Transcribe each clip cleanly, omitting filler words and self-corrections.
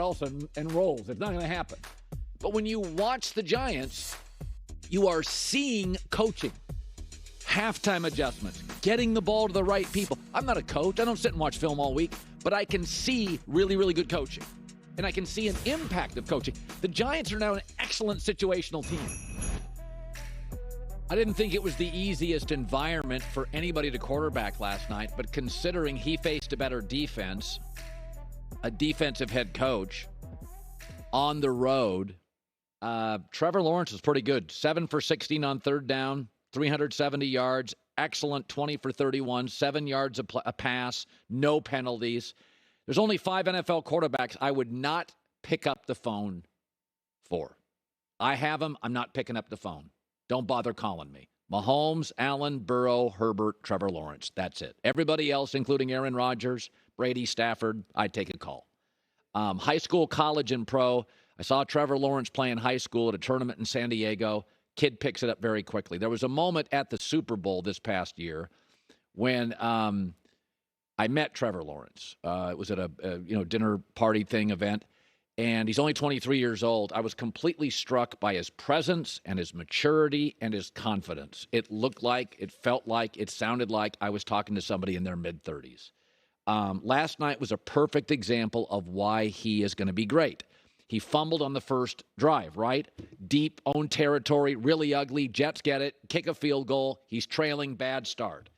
else and rolls. It's not going to happen. But when you watch the Giants, you are seeing coaching, halftime adjustments, getting the ball to the right people. I'm not a coach. I don't sit and watch film all week, but I can see really, really good coaching. And I can see an impact of coaching. The Giants are now an excellent situational team. I didn't think it was the easiest environment for anybody to quarterback last night, but considering he faced a better defense, a defensive head coach on the road, Trevor Lawrence is pretty good. 7 for 16 on third down, 370 yards, excellent 20 for 31, 7 yards a pass, no penalties. There's only 5 NFL quarterbacks I would not pick up the phone for. I have them. I'm not picking up the phone. Don't bother calling me. Mahomes, Allen, Burrow, Herbert, Trevor Lawrence. That's it. Everybody else, including Aaron Rodgers, Brady, Stafford, I'd take a call. High school, college, and pro. I saw Trevor Lawrence playing high school at a tournament in San Diego. Kid picks it up very quickly. There was a moment at the Super Bowl this past year when I met Trevor Lawrence. It was at a dinner party thing event, and he's only 23 years old. I was completely struck by his presence and his maturity and his confidence. It looked like, it felt like, it sounded like I was talking to somebody in their mid-30s. Last night was a perfect example of why he is going to be great. He fumbled on the first drive, right? Deep, own territory, really ugly. Jets get it, kick a field goal. He's trailing, bad start.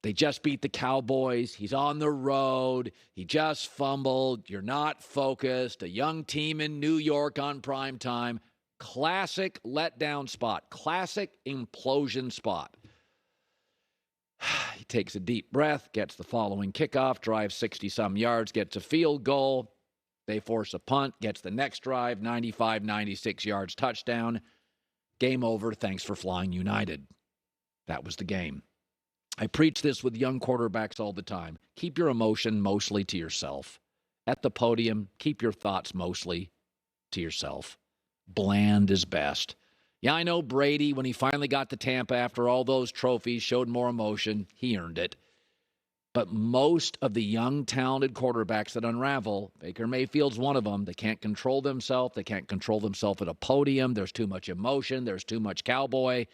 They just beat the Cowboys. He's on the road. He just fumbled. You're not focused. A young team in New York on prime time. Classic letdown spot. Classic implosion spot. He takes a deep breath, gets the following kickoff, drives 60-some yards, gets a field goal. They force a punt, gets the next drive, 95, 96 yards, touchdown. Game over. Thanks for flying United. That was the game. I preach this with young quarterbacks all the time. Keep your emotion mostly to yourself. At the podium, keep your thoughts mostly to yourself. Bland is best. Yeah, I know Brady, when he finally got to Tampa after all those trophies, showed more emotion. He earned it. But most of the young, talented quarterbacks that unravel, Baker Mayfield's one of them. They can't control themselves. They can't control themselves at a podium. There's too much emotion. There's too much cowboy.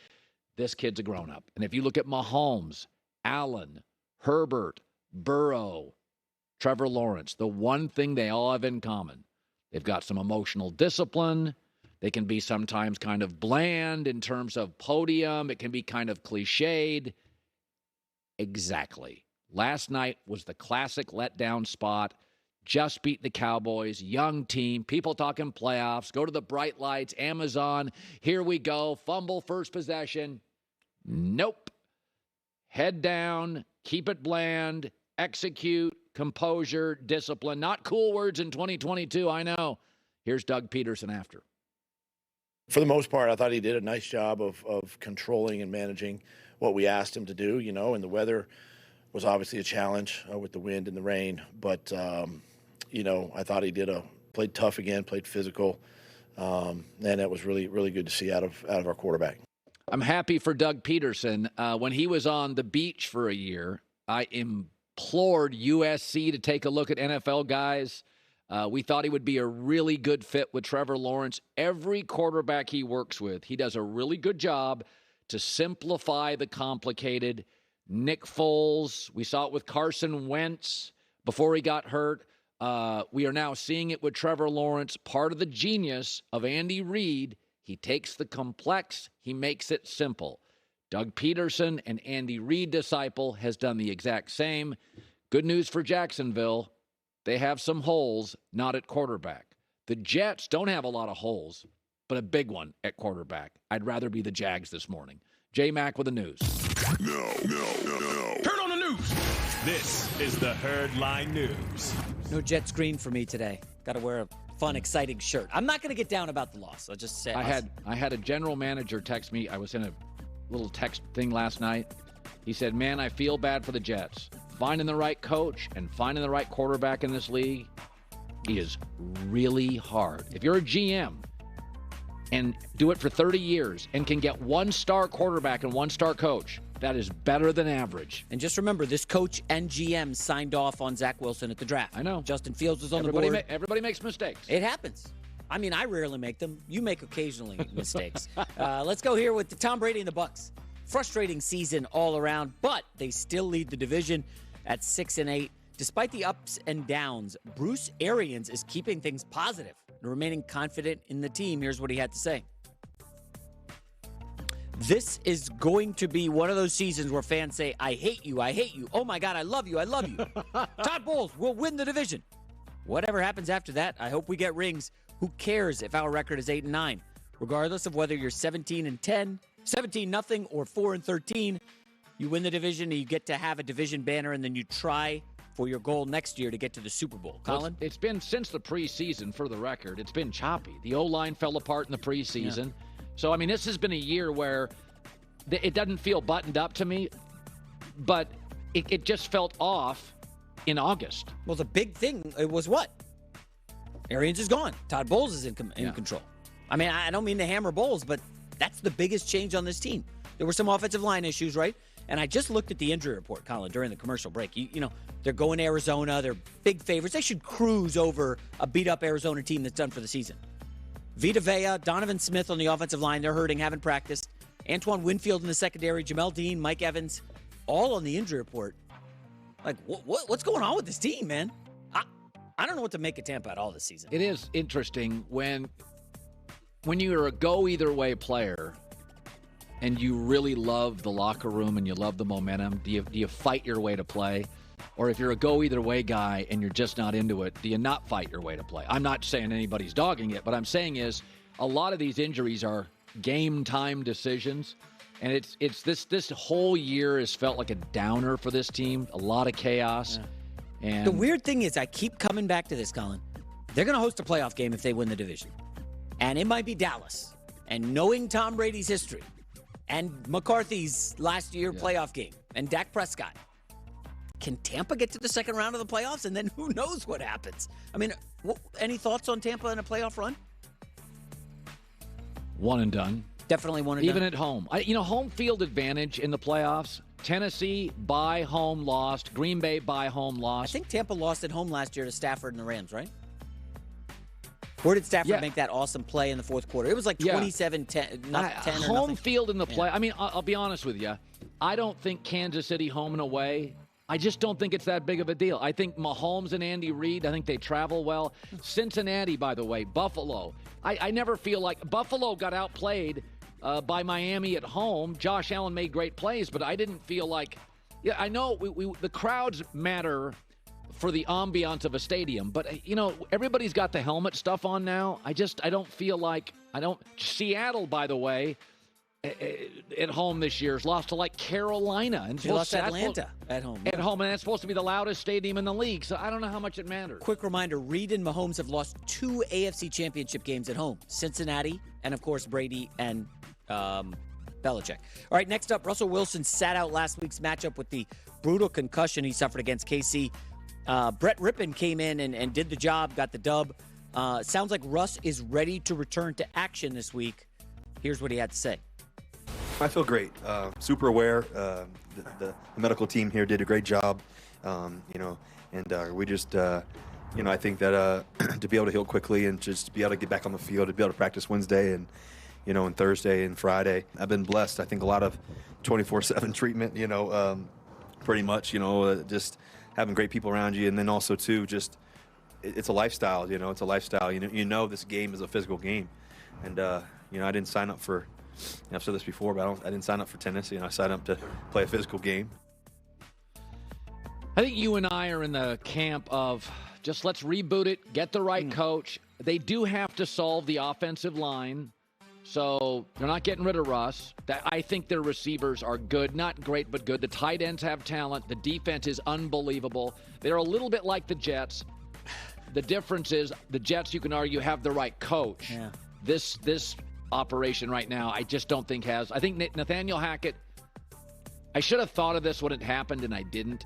This kid's a grown-up. And if you look at Mahomes, Allen, Herbert, Burrow, Trevor Lawrence, the one thing they all have in common, they've got some emotional discipline. They can be sometimes kind of bland in terms of podium. It can be kind of cliched. Exactly. Last night was the classic letdown spot. Just beat the Cowboys, young team, people talking playoffs, go to the bright lights, Amazon, here we go, fumble first possession. Nope. Head down, keep it bland, execute, composure, discipline. Not cool words in 2022, I know. Here's Doug Peterson after. For the most part, I thought he did a nice job of controlling and managing what we asked him to do, and the weather was obviously a challenge with the wind and the rain. But, I thought he played tough again, played physical, and it was really, really good to see out of our quarterback. I'm happy for Doug Peterson. When he was on the beach for a year, I implored USC to take a look at NFL guys. We thought he would be a really good fit with Trevor Lawrence. Every quarterback he works with, he does a really good job to simplify the complicated. Nick Foles, we saw it with Carson Wentz before he got hurt. We are now seeing it with Trevor Lawrence. Part of the genius of Andy Reid, he takes the complex, he makes it simple. Doug Peterson, an Andy Reid disciple, has done the exact same. Good news for Jacksonville. They have some holes, not at quarterback. The Jets don't have a lot of holes, but a big one at quarterback. I'd rather be the Jags this morning. J-Mac with the news. No. Turn on the news. This is the Herd Line News. No jet screen for me today. Got to wear a fun, exciting shirt. I'm not going to get down about the loss. I'll just say I had a general manager text me. I was in a little text thing last night. He said, man, I feel bad for the Jets. Finding the right coach and finding the right quarterback in this league is really hard. If you're a GM and do it for 30 years and can get one-star quarterback and one-star coach, That is better than average. And just remember, this coach and GM signed off on Zach Wilson at the draft. I know. Justin Fields was on the board. Everybody makes mistakes. It happens. I mean, I rarely make them. You make occasionally mistakes. Let's go here with Tom Brady and the Bucs. Frustrating season all around, but they still lead the division at 6-8. Despite the ups and downs, Bruce Arians is keeping things positive and remaining confident in the team. Here's what he had to say. This is going to be one of those seasons where fans say, I hate you, I hate you. Oh my God, I love you, I love you. Todd Bowles will win the division. Whatever happens after that, I hope we get rings. Who cares if our record is 8-9? Regardless of whether you're 17-10, 17-0, or 4-13, you win the division and you get to have a division banner, and then you try for your goal next year to get to the Super Bowl. Colin? Well, it's been since the preseason, for the record. It's been choppy. The O-line fell apart in the preseason. Yeah. So, I mean, this has been a year where it doesn't feel buttoned up to me, but it just felt off in August. Well, the big thing, it was what? Arians is gone. Todd Bowles is in control. I mean, I don't mean to hammer Bowles, but that's the biggest change on this team. There were some offensive line issues, right? And I just looked at the injury report, Colin, during the commercial break. You know, they're going to Arizona. They're big favorites. They should cruise over a beat-up Arizona team that's done for the season. Vita Vea, Donovan Smith on the offensive line. They're hurting, haven't practiced. Antoine Winfield in the secondary, Jamel Dean, Mike Evans, all on the injury report. Like, what's going on with this team, man? I don't know what to make of Tampa at all this season. It is interesting when you're a go-either-way player and you really love the locker room and you love the momentum, do you fight your way to play? Or if you're a go-either-way guy and you're just not into it, do you not fight your way to play? I'm not saying anybody's dogging it. What I'm saying is a lot of these injuries are game-time decisions. And it's this whole year has felt like a downer for this team. A lot of chaos. Yeah. And the weird thing is, I keep coming back to this, Colin. They're going to host a playoff game if they win the division. And it might be Dallas. And knowing Tom Brady's history and McCarthy's last year playoff game and Dak Prescott, can Tampa get to the second round of the playoffs? And then who knows what happens? I mean, any thoughts on Tampa in a playoff run? One and done. Definitely one and done. Even at home. Home field advantage in the playoffs. Tennessee, by home, lost. Green Bay, by home, lost. I think Tampa lost at home last year to Stafford and the Rams, right? Or did Stafford make that awesome play in the fourth quarter? It was like 27-10, not 10 or home nothing. field in the play. I mean, I'll be honest with you. I don't think Kansas City home and away, I just don't think it's that big of a deal. I think Mahomes and Andy Reid, I think they travel well. Cincinnati, by the way, Buffalo. I never feel like Buffalo got outplayed by Miami at home. Josh Allen made great plays, but I didn't feel like – I know the crowds matter for the ambiance of a stadium, but, everybody's got the helmet stuff on now. I don't feel like – Seattle, by the way, at home this year has lost to, Carolina. And they lost to Atlanta at home. At home, and that's supposed to be the loudest stadium in the league, so I don't know how much it matters. Quick reminder, Reid and Mahomes have lost 2 AFC championship games at home. Cincinnati and, of course, Brady and Belichick. All right, next up, Russell Wilson sat out last week's matchup with the brutal concussion he suffered against KC. Brett Rippon came in and did the job, got the dub. Sounds like Russ is ready to return to action this week. Here's what he had to say. I feel great. Super aware. The medical team here did a great job. And we just, I think that to be able to heal quickly and just be able to get back on the field, to be able to practice Wednesday and Thursday and Friday, I've been blessed. I think a lot of 24/7 treatment, pretty much, just having great people around you. And then also, too, just it's a lifestyle, it's a lifestyle. This game is a physical game. And, I didn't sign up for, I've said this before, but I didn't sign up for tennis. I signed up to play a physical game. I think you and I are in the camp of just let's reboot it, get the right coach. They do have to solve the offensive line. So they're not getting rid of Russ. I think their receivers are good. Not great, but good. The tight ends have talent. The defense is unbelievable. They're a little bit like the Jets. The difference is the Jets, you can argue, have the right coach. Yeah. This operation right now, I just don't think has. I think Nathaniel Hackett, I should have thought of this when it happened and I didn't,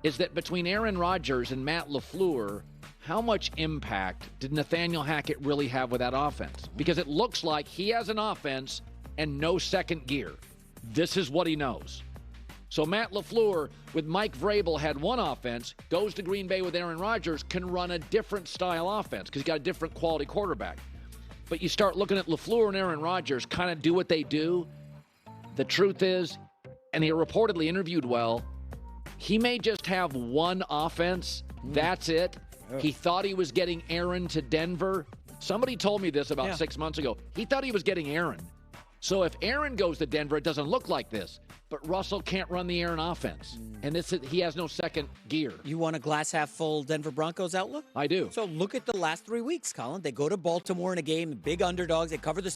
is that between Aaron Rodgers and Matt LaFleur, how much impact did Nathaniel Hackett really have with that offense? Because it looks like he has an offense and no second gear. This is what he knows. So Matt LaFleur with Mike Vrabel had one offense, goes to Green Bay with Aaron Rodgers, can run a different style offense because he's got a different quality quarterback. But you start looking at LaFleur and Aaron Rodgers kind of do what they do. The truth is, and he reportedly interviewed well, he may just have one offense. That's it. He thought he was getting Aaron to Denver. Somebody told me this about 6 months ago. He thought he was getting Aaron. So if Aaron goes to Denver, it doesn't look like this. But Russell can't run the Aaron offense. And he has no second gear. You want a glass half full Denver Broncos outlook? I do. So look at the last 3 weeks, Colin. They go to Baltimore in a game, big underdogs. They cover the